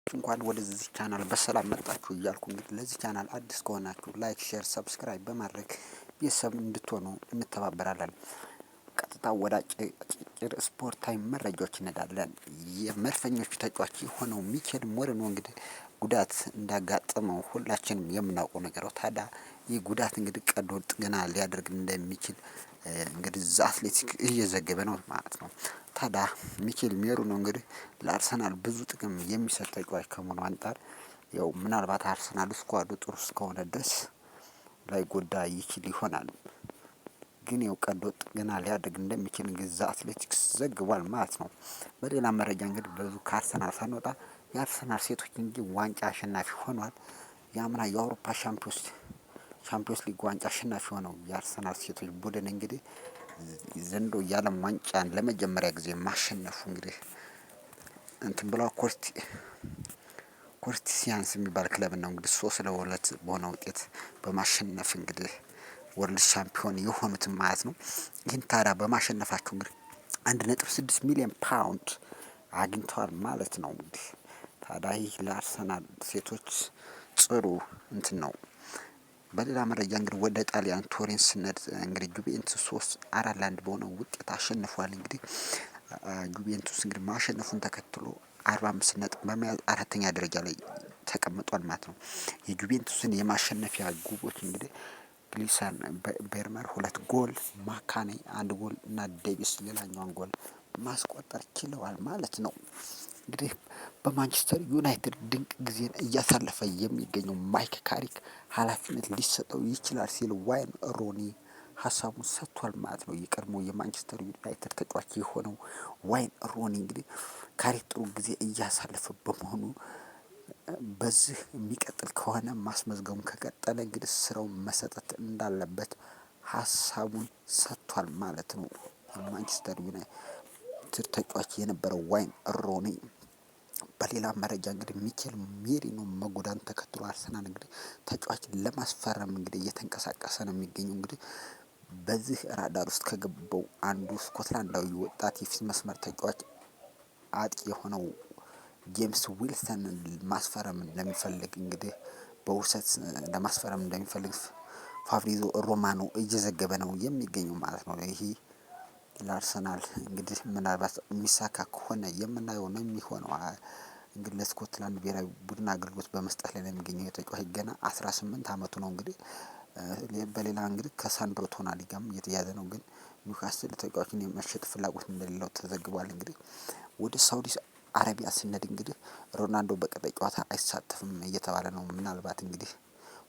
እንኳን ወደዚህ ቻናል በሰላም መጣችሁ እያልኩ እንግዲህ ለዚህ ቻናል አዲስ ከሆናችሁ ላይክ፣ ሼር፣ ሰብስክራይብ በማድረግ ቤተሰብ እንድትሆኑ እንተባበራለን። ቀጥታ ወደ አጭር ስፖርታዊ መረጃዎች እንሄዳለን። የመድፈኞቹ ተጫዋች የሆነው ሚኬል ሞሪኖ እንግዲህ ጉዳት እንዳጋጠመው ሁላችንም የምናውቀው ነገር ነው። ታዲያ ይህ ጉዳት እንግዲህ ቀዶ ጥገና ሊያደርግ እንደሚችል እንግዲህ አትሌቲክ እየዘገበ ነው ማለት ነው። ታዲያ ሚኬል ሜሪኖ እንግዲህ ለአርሰናል ብዙ ጥቅም የሚሰጥ ተጫዋች ከመሆኑ አንፃር ያው ምናልባት አርሰናል ስኳዱ ጥሩ እስከሆነ ድረስ ላይጎዳ ይችል ይሆናል። ግን ያው ቀዶ ጥገና ሊያደርግ እንደሚችል እንግዲህ አትሌቲክስ ዘግቧል ማለት ነው። በሌላ መረጃ እንግዲህ ብዙ ከአርሰናል ሳንወጣ የአርሰናል ሴቶች እንግዲህ ዋንጫ አሸናፊ ሆኗል። የአምና የአውሮፓ ሻምፒዮንስ ሊግ ዋንጫ አሸናፊ ሆነው የአርሰናል ሴቶች ቡድን እንግዲህ ዘንድሮ የዓለም ዋንጫን ለመጀመሪያ ጊዜ ማሸነፉ እንግዲህ እንትን ብለው ኮርቲሲያንስ የሚባል ክለብ ነው እንግዲህ 3-2 በሆነ ውጤት በማሸነፍ እንግዲህ ወርልድ ሻምፒዮን የሆኑትን ማለት ነው። ይህን ታዲያ በማሸነፋቸው እንግዲህ 1.6 ሚሊዮን ፓውንድ አግኝተዋል ማለት ነው። እንግዲህ ታዲያ ይህ ለአርሰናል ሴቶች ጥሩ እንትን ነው። በሌላ መረጃ እንግዲህ ወደ ጣሊያን ቶሪን ስነድ እንግዲህ ጁቬንቱስ 3-4 በሆነ ውጤት አሸንፏል። እንግዲህ ጁቬንቱስ እንግዲህ ማሸነፉን ተከትሎ 45 ነጥብ በመያዝ አራተኛ ደረጃ ላይ ተቀምጧል ማለት ነው። የጁቬንቱስን የማሸነፊያ ግቦች እንግዲህ ግሊሰን ቤርመር 2 ጎል፣ ማካኔ 1 ጎል እና ዴቪስ ሌላኛውን ጎል ማስቆጠር ችለዋል ማለት ነው። እንግዲህ በማንቸስተር ዩናይትድ ድንቅ ጊዜን እያሳለፈ የሚገኘው ማይክ ካሪክ ኃላፊነት ሊሰጠው ይችላል ሲል ዋይን ሮኒ ሀሳቡን ሰጥቷል ማለት ነው። የቀድሞ የማንቸስተር ዩናይትድ ተጫዋች የሆነው ዋይን ሮኒ እንግዲህ ካሪክ ጥሩ ጊዜ እያሳለፈ በመሆኑ በዚህ የሚቀጥል ከሆነ ማስመዝገቡን ከቀጠለ እንግዲህ ስራውን መሰጠት እንዳለበት ሀሳቡን ሰጥቷል ማለት ነው። የማንቸስተር ዩናይትድ ተጫዋች የነበረው ዋይን ሮኒ በሌላ መረጃ እንግዲህ ሚኬል ሜሪኖ መጎዳቱን ተከትሎ አርሰናል እንግዲህ ተጫዋችን ለማስፈረም እንግዲህ እየተንቀሳቀሰ ነው የሚገኘው። እንግዲህ በዚህ ራዳር ውስጥ ከገባው አንዱ ስኮትላንዳዊ ወጣት የፊት መስመር ተጫዋች አጥቂ የሆነው ጄምስ ዊልሰን ማስፈረም እንደሚፈልግ እንግዲህ በውሰት ለማስፈረም እንደሚፈልግ ፋብሪዞ ሮማኖ እየዘገበ ነው የሚገኘው ማለት ነው። ይሄ ለአርሰናል እንግዲህ ምናልባት የሚሳካ ከሆነ የምናየው ነው የሚሆነው። እንግዲህ ለስኮትላንድ ብሔራዊ ቡድን አገልግሎት በመስጠት ላይ ነው የሚገኘው የተጫዋች ገና 18 አመቱ ነው። እንግዲህ በሌላ እንግዲህ ከሳንድሮ ቶናሊ ጋርም እየተያዘ ነው። ግን ኒውካስል ተጫዋቹን የመሸጥ ፍላጎት እንደሌለው ተዘግቧል። እንግዲህ ወደ ሳውዲ አረቢያ ስንሄድ እንግዲህ ሮናልዶ በቀጣይ ጨዋታ አይሳተፍም እየተባለ ነው። ምናልባት እንግዲህ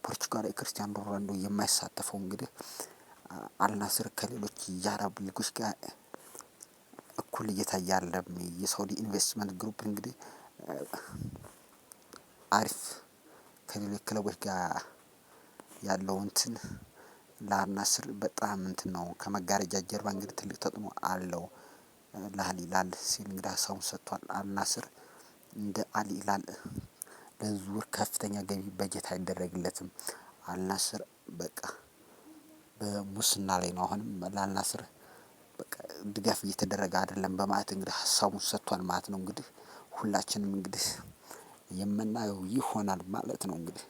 ፖርቹጋላዊ ክርስቲያኖ ሮናልዶ የማይሳተፈው እንግዲህ አልናስር ከሌሎች የአረብ ሊጎች ጋር እኩል እየታየ አይደለም። የሳውዲ ኢንቨስትመንት ግሩፕ እንግዲህ አሪፍ ከሌሎች ክለቦች ጋር ያለው እንትን ለአልናስር በጣም እንትን ነው። ከመጋረጃ ጀርባ እንግዲህ ትልቅ ተጽዕኖ አለው። ለአልሂላል ሲል እንግዲህ ሀሳቡን ሰጥቷል። አልናስር እንደ አልሂላል ለዝውውር ከፍተኛ ገቢ በጀት አይደረግለትም። አልናስር በቃ በሙስና ላይ ነው። አሁንም ለአልናስር በቃ ድጋፍ እየተደረገ አይደለም በማለት እንግዲህ ሀሳቡን ሰጥቷል ማለት ነው። እንግዲህ ሁላችንም እንግዲህ የምናየው ይሆናል ማለት ነው። እንግዲህ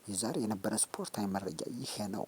የዛሬ የነበረ ስፖርታዊ መረጃ ይሄ ነው።